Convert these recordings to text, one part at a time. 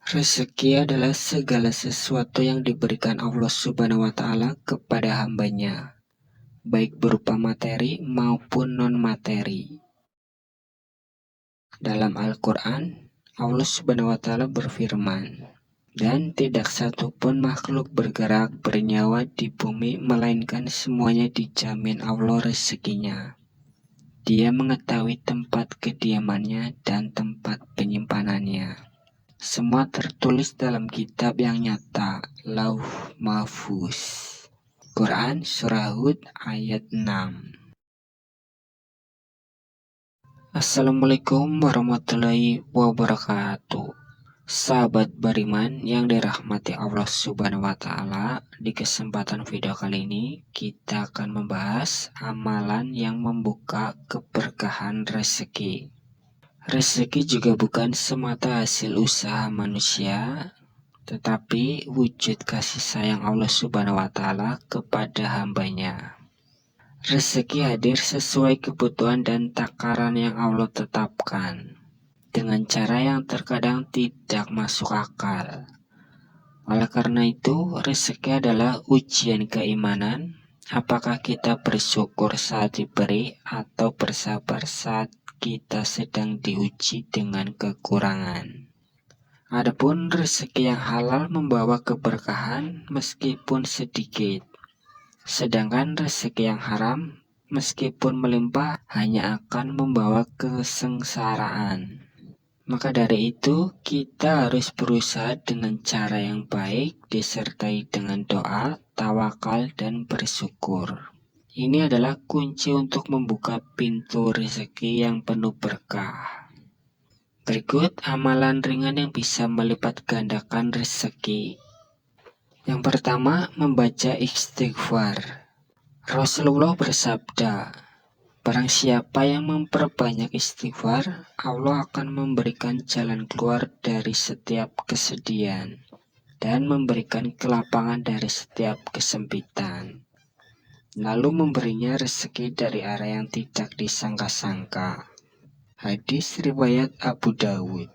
Rezeki adalah segala sesuatu yang diberikan Allah Subhanahu wa Ta'ala kepada hambanya, baik berupa materi maupun non-materi. Dalam Al-Quran, Allah Subhanahu wa Ta'ala berfirman, "Dan tidak satu pun makhluk bergerak bernyawa di bumi melainkan semuanya dijamin Allah rezekinya. Dia mengetahui tempat kediamannya dan tempat penyimpanannya. Semua tertulis dalam kitab yang nyata, Lauh Mahfuz." Quran Surah Hud ayat 6. Assalamualaikum warahmatullahi wabarakatuh. Sahabat beriman yang dirahmati Allah Subhanahu wa Ta'ala, di kesempatan video kali ini kita akan membahas amalan yang membuka keberkahan rezeki. Rezeki juga bukan semata hasil usaha manusia, tetapi wujud kasih sayang Allah Subhanahu wa Ta'ala kepada hambanya. Rezeki hadir sesuai kebutuhan dan takaran yang Allah tetapkan, dengan cara yang terkadang tidak masuk akal. Oleh karena itu, rezeki adalah ujian keimanan. Apakah kita bersyukur saat diberi atau bersabar saat kita sedang diuji dengan kekurangan? Adapun rezeki yang halal membawa keberkahan meskipun sedikit, sedangkan rezeki yang haram meskipun melimpah hanya akan membawa kesengsaraan. Maka dari itu, kita harus berusaha dengan cara yang baik, disertai dengan doa, tawakal, dan bersyukur. Ini adalah kunci untuk membuka pintu rezeki yang penuh berkah. Berikut amalan ringan yang bisa melipat gandakan rezeki. Yang pertama, membaca istighfar. Rasulullah bersabda, "Barang siapa yang memperbanyak istighfar, Allah akan memberikan jalan keluar dari setiap kesedihan dan memberikan kelapangan dari setiap kesempitan, lalu memberinya rezeki dari arah yang tidak disangka-sangka." Hadis riwayat Abu Dawud.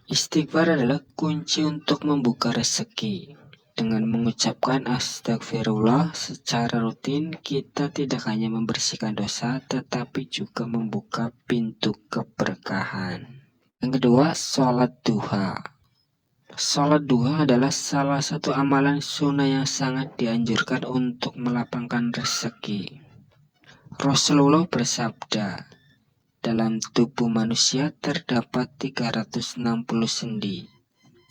Istighfar adalah kunci untuk membuka rezeki. Dengan mengucapkan astagfirullah secara rutin, kita tidak hanya membersihkan dosa, tetapi juga membuka pintu keberkahan. Yang kedua, sholat duha. Sholat duha adalah salah satu amalan sunnah yang sangat dianjurkan untuk melapangkan rezeki. Rasulullah bersabda, "Dalam tubuh manusia terdapat 360 sendi.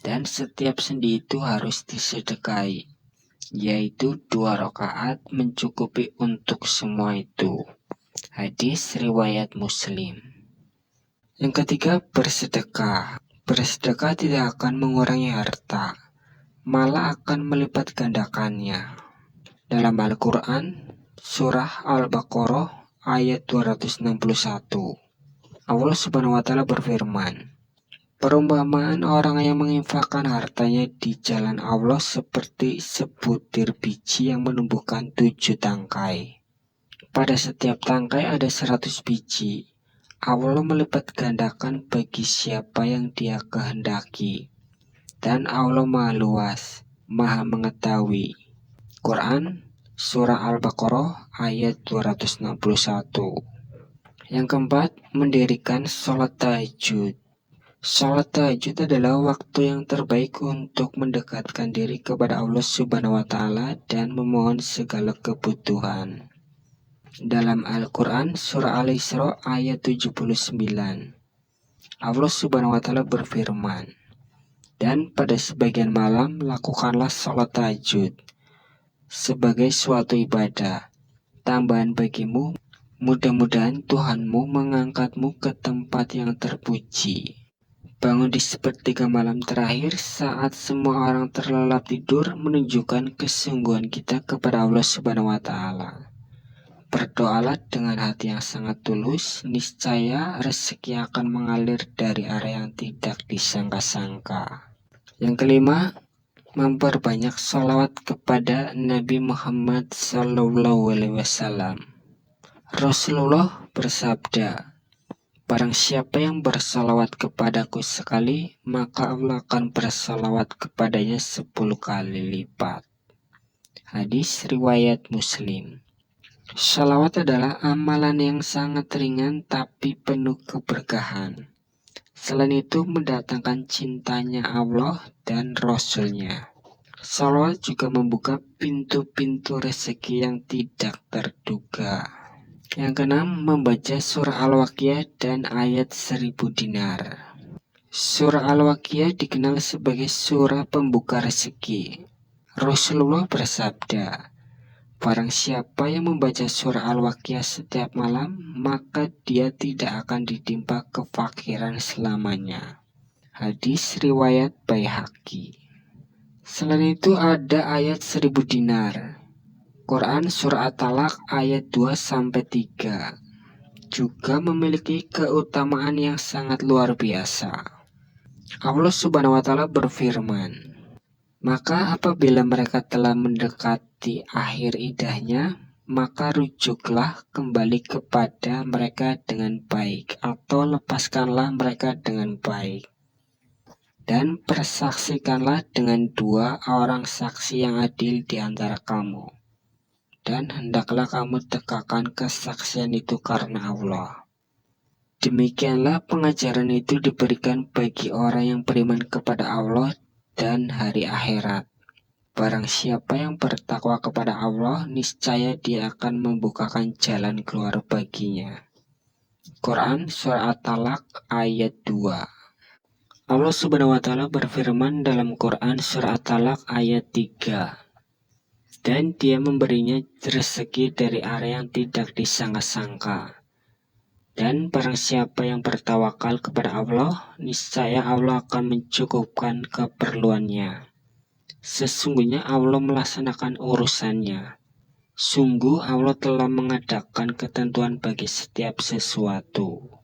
Dan setiap sendi itu harus disedekahi, yaitu 2 rakaat mencukupi untuk semua itu." Hadis riwayat Muslim. Yang ketiga, bersedekah. Bersedekah tidak akan mengurangi harta, malah akan melipat gandakannya. Dalam Al-Quran, Surah Al-Baqarah ayat 261, Allah Subhanahu wa Ta'ala berfirman, "Perumpamaan orang yang menginfakkan hartanya di jalan Allah seperti sebutir biji yang menumbuhkan 7 tangkai. Pada setiap tangkai ada 100 biji. Allah melipat gandakan bagi siapa yang Dia kehendaki. Dan Allah Maha Luas, Maha Mengetahui." Quran Surah Al-Baqarah ayat 261. Yang keempat, mendirikan sholat tahajud. Sholat tahajud adalah waktu yang terbaik untuk mendekatkan diri kepada Allah Subhanahu wa Ta'ala dan memohon segala kebutuhan. Dalam Al-Quran Surah Al-Isra ayat 79, Allah Subhanahu wa Ta'ala berfirman, "Dan pada sebagian malam lakukanlah sholat tahajud sebagai suatu ibadah tambahan bagimu. Mudah-mudahan Tuhanmu mengangkatmu ke tempat yang terpuji." Bangun di sepertiga malam terakhir saat semua orang terlelap tidur menunjukkan kesungguhan kita kepada Allah Subhanahu wa Ta'ala. Berdoalah dengan hati yang sangat tulus, niscaya rezeki akan mengalir dari arah yang tidak disangka-sangka. Yang kelima, memperbanyak sholawat kepada Nabi Muhammad SAW. Rasulullah bersabda, Barang siapa yang bersalawat kepadaku sekali, maka Allah akan bersalawat kepadanya 10 kali lipat. Hadis riwayat Muslim. Salawat adalah amalan yang sangat ringan tapi penuh keberkahan. Selain itu mendatangkan cintanya Allah dan Rasul-Nya. Salawat juga membuka pintu-pintu rezeki yang tidak terduga. Yang keenam, membaca surah Al-Waqiah dan ayat 1000 dinar. Surah Al-Waqiah dikenal sebagai surah pembuka rezeki. Rasulullah bersabda, barang siapa yang membaca surah Al-Waqiah setiap malam, maka dia tidak akan ditimpa kefakiran selamanya. Hadis riwayat Baihaqi. Selain itu ada ayat 1000 dinar. Quran Surah At-Talaq ayat 2-3 juga memiliki keutamaan yang sangat luar biasa. Allah Subhanahu wa Ta'ala berfirman, maka apabila mereka telah mendekati akhir iddahnya, maka rujuklah kembali kepada mereka dengan baik, atau lepaskanlah mereka dengan baik. Dan persaksikanlah dengan 2 orang saksi yang adil di antara kamu. Dan hendaklah kamu tegakkan kesaksian itu karena Allah. Demikianlah pengajaran itu diberikan bagi orang yang beriman kepada Allah dan hari akhirat. Barang siapa yang bertakwa kepada Allah, niscaya dia akan membukakan jalan keluar baginya. Quran Surah At-Talaq ayat 2. Allah Subhanahu wa Ta'ala berfirman dalam Quran Surah At-Talaq ayat 3. Dan dia memberinya rezeki dari arah yang tidak disangka-sangka. Dan barang siapa yang bertawakal kepada Allah, niscaya Allah akan mencukupkan keperluannya. Sesungguhnya Allah melaksanakan urusannya. Sungguh Allah telah mengadakan ketentuan bagi setiap sesuatu.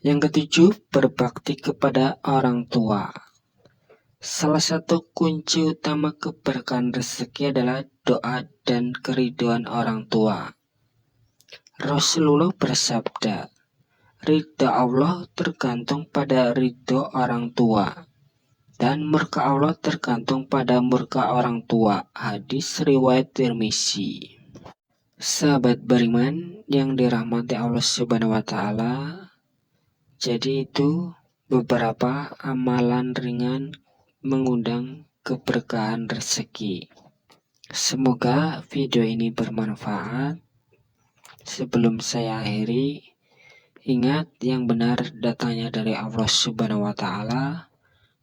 Yang ketujuh, berbakti kepada orang tua. Salah satu kunci utama keberkahan rezeki adalah doa dan keridhaan orang tua. Rasulullah bersabda, ridha Allah tergantung pada ridho orang tua, dan murka Allah tergantung pada murka orang tua. Hadis riwayat Tirmizi. Sahabat beriman yang dirahmati Allah Subhanahu wa Ta'ala, jadi itu beberapa amalan ringan mengundang keberkahan rezeki. Semoga video ini bermanfaat. Sebelum saya akhiri, ingat yang benar datanya dari Allah Subhanahu wa Ta'ala,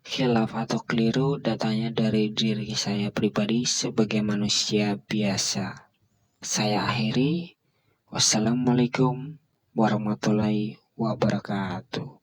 khilaf atau keliru datanya dari diri saya pribadi sebagai manusia biasa. Saya akhiri. Wassalamualaikum warahmatullahi wabarakatuh.